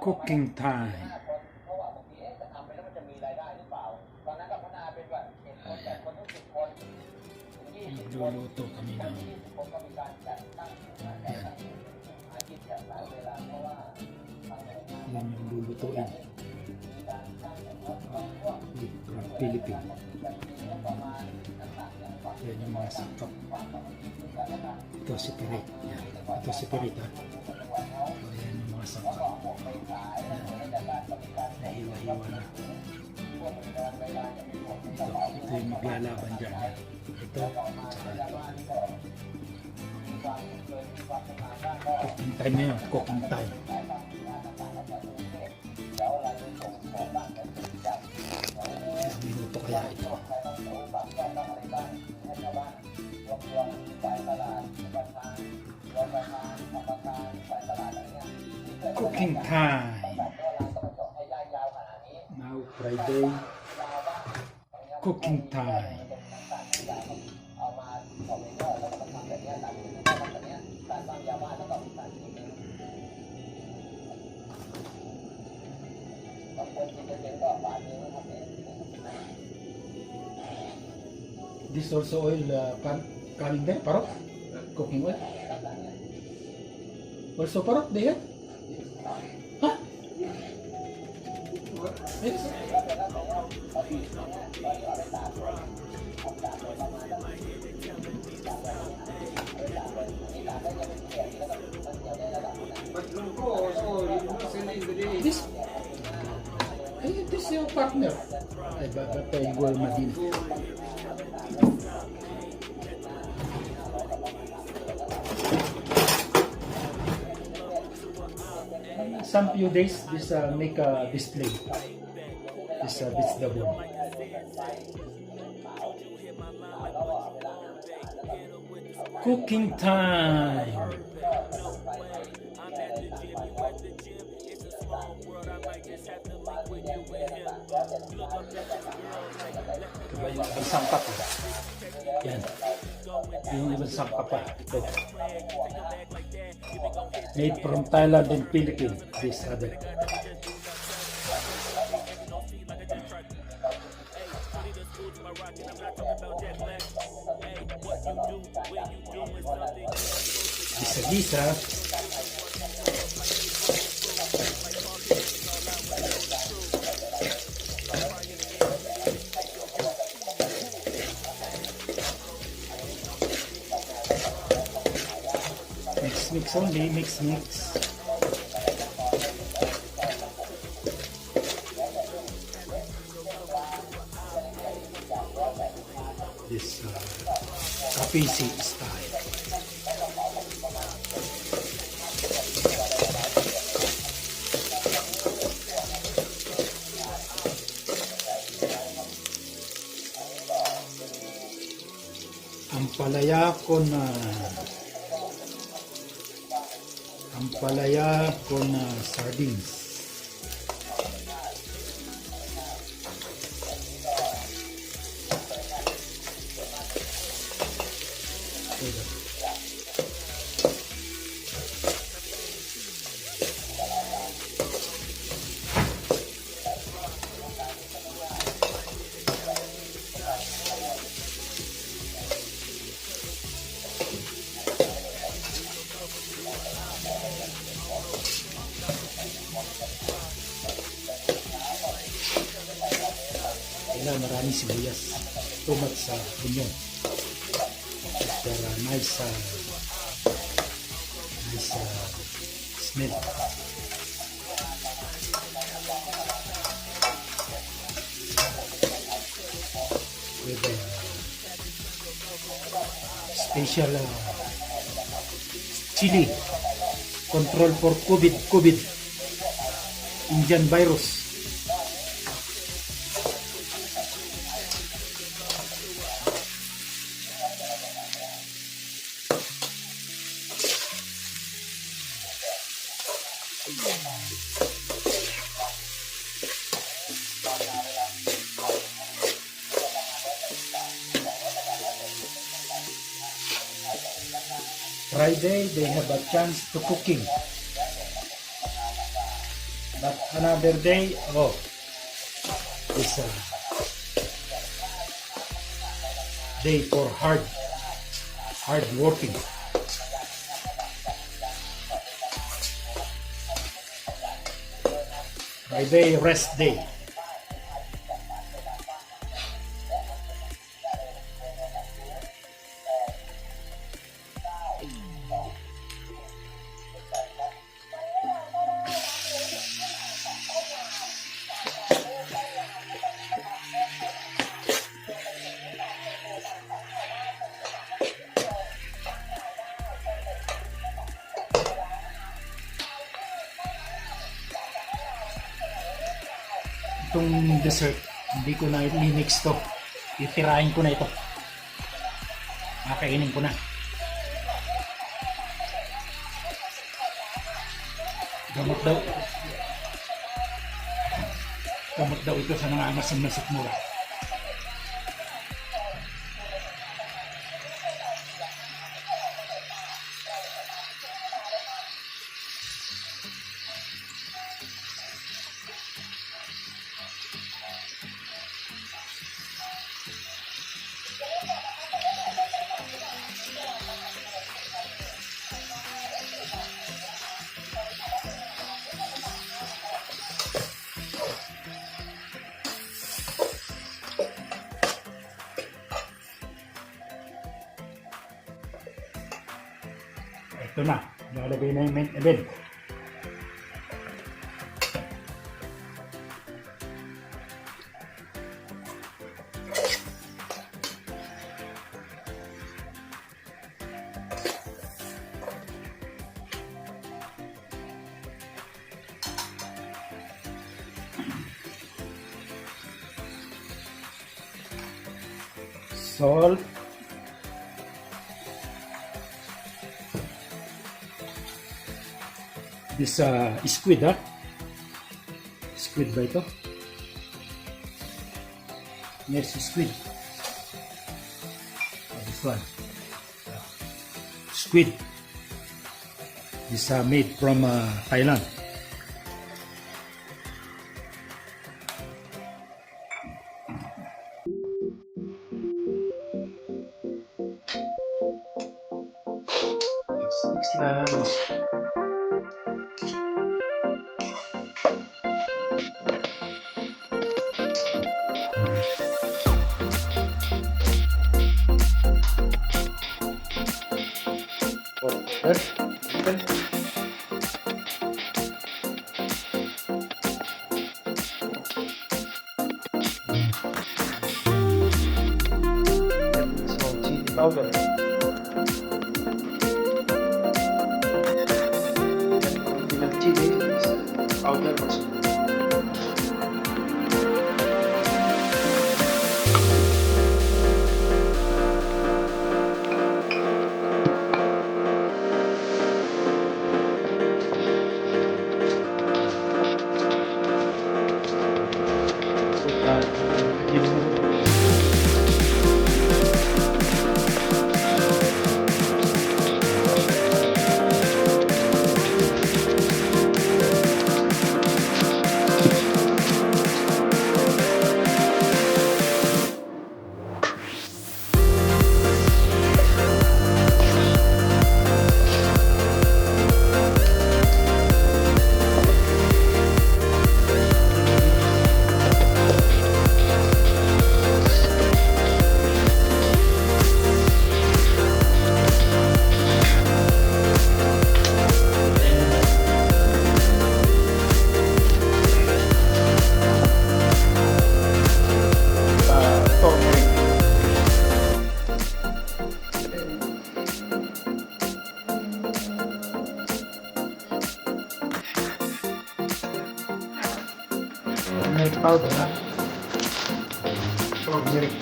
Cooking time. Magluluto kami ng yan yung lulutuin from Philippines. Yan yung mga sangkap. Ito separate. Yan. Ito separate ha. So, yan yung mga sangkap. Nahiwa-hiwa na. Ito yung maglalaban dyan. Ito, saka ito. Cooking time na yun. Cooking time. Ilang minuto kaya ito. Cooking time. Now Friday. Cooking time. This also oil coming there, parok? Cooking oil? Also parok there? Huh? Yes. This is your partner. Ay, batay Gol Madina. Some few days, this make a display. This vegetable. Cooking time. Diba yung ibang sangkap? Yan. Yung ibang sangkap pa. Ito. Made from Thailand and Philippines. This other. Gisa-gisa. Mix only, mix. This kapisi style. Ampalaya con sardines. Maraming sibuyas, too much onion for nice smell. With special chili control for COVID Indian virus. Friday, they have a chance to cooking. But another day, is a day for hard working. Friday, rest day. Itong dessert, hindi ko na i-mix to. Itirahin ko na ito. Kakainin ko na. Gamot daw. Gamot daw ito sa mga amasim na sikmura. Ito na, lalagay na yung main event. Salt. This squid, squid ba ito? Yes, squid. This one, squid. This made from Thailand. Mix lang. Powder. Chili powder also. Turmeric powder, turmeric.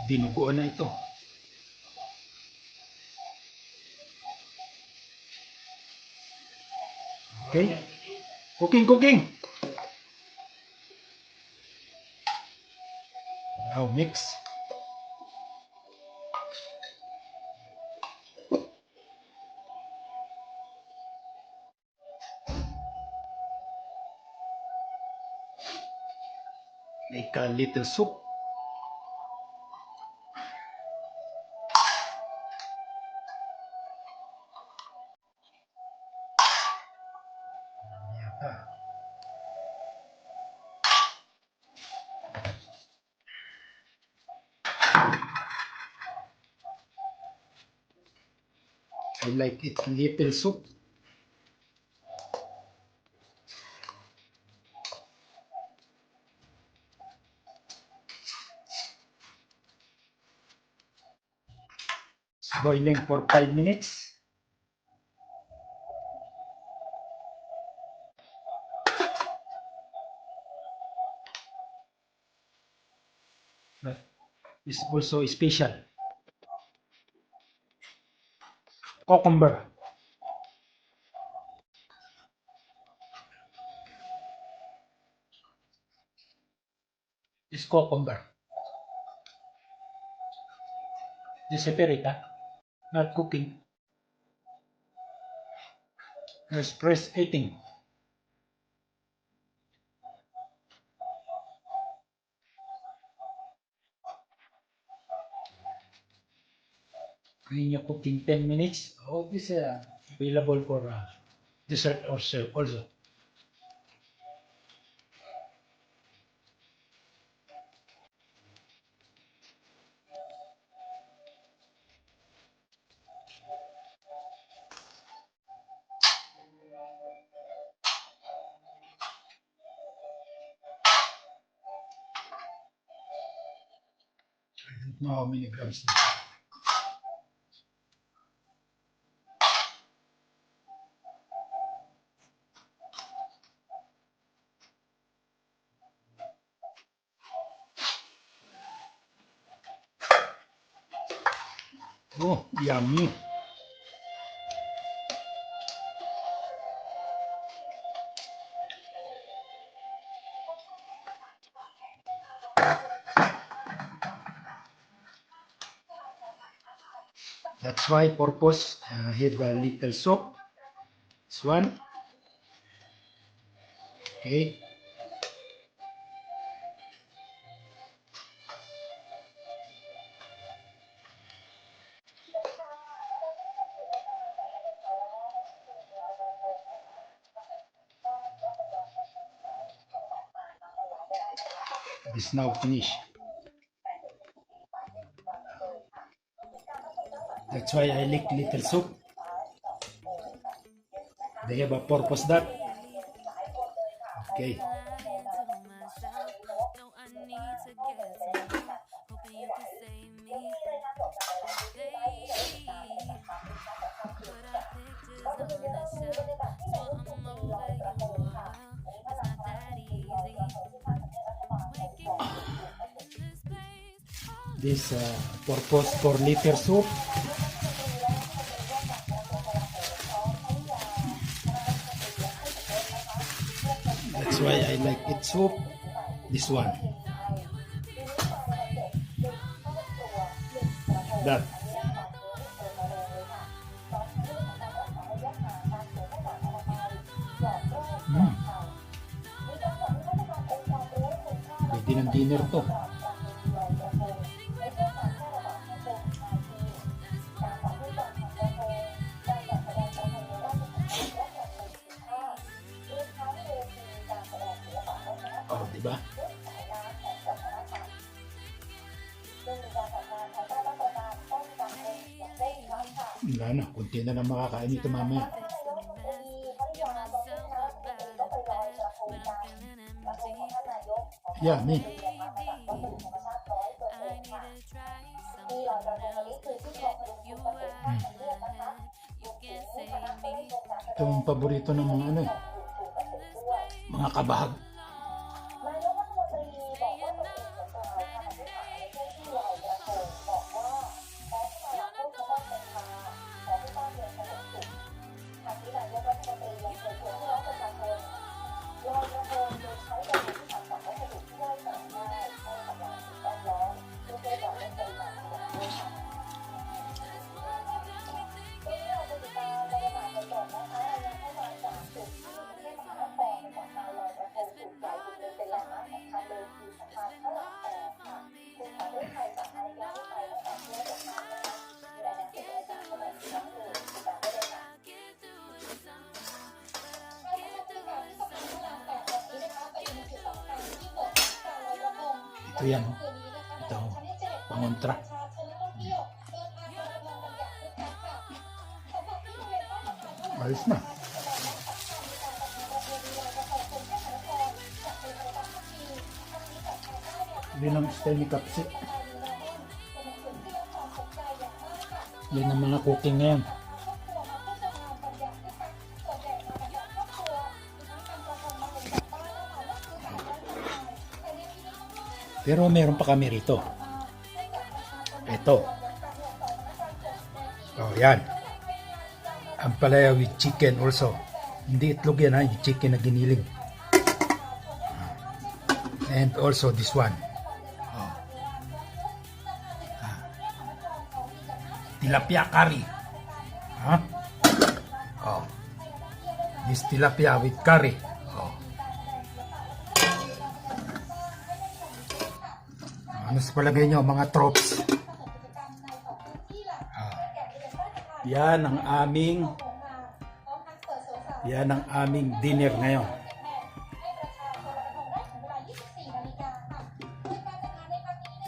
Dinuguan na ito. Okay. Cooking. Now mix. Like a little soup. I like it little soup. Boiling for 5 minutes. But it's also special. Cucumber. This cucumber. This separate, not cooking. Express eating. When you're cooking 10 minutes, oh, this is available for dessert also. I don't know how many grams. Oh, yummy. That's why purpose have a little soap. This one. Okay. This now finished. That's why I like little soup. They have a purpose that. Okay. This purpose for little soup. That's why I like it soup. This one. That. Pwede ng dinner to. Oh, diba? Wala na, kunti na lang makakain ito mamaya. Yeah, me. Ito yung paborito ng mga ano, mga kabahag. yan. Ito, pangontra. Ayos na. Yun ang style ni Kapsi. Yun ang mga cooking ngayon. Pero meron pa kami rito. Ito. Oh, yan. Ampalaya with chicken also. Hindi itlog yan ha, yung chicken na giniling. And also this one. Oh. Tilapia curry. Huh? Oh. This tilapia with curry. Oh. Ano sa palagay nyo mga tropes? Yan ang aming dinner ngayon.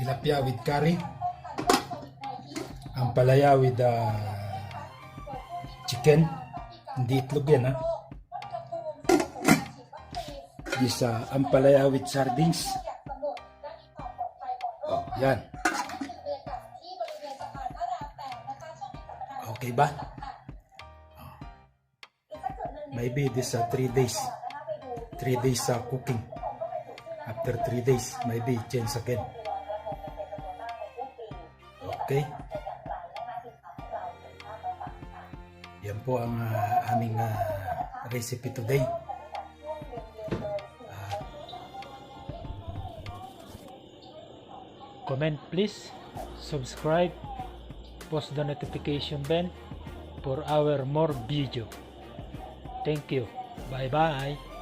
Tilapia with curry, ampalaya with chicken, hindi itlog yan ha. This ampalaya with sardines. Oh, yan. Okay ba? Maybe this 3 days. 3 days cooking. After 3 days, maybe change again. Okay? Yan po ang aming recipe today. Comment please, subscribe, post the notification bell for our more video. Thank you. Bye bye.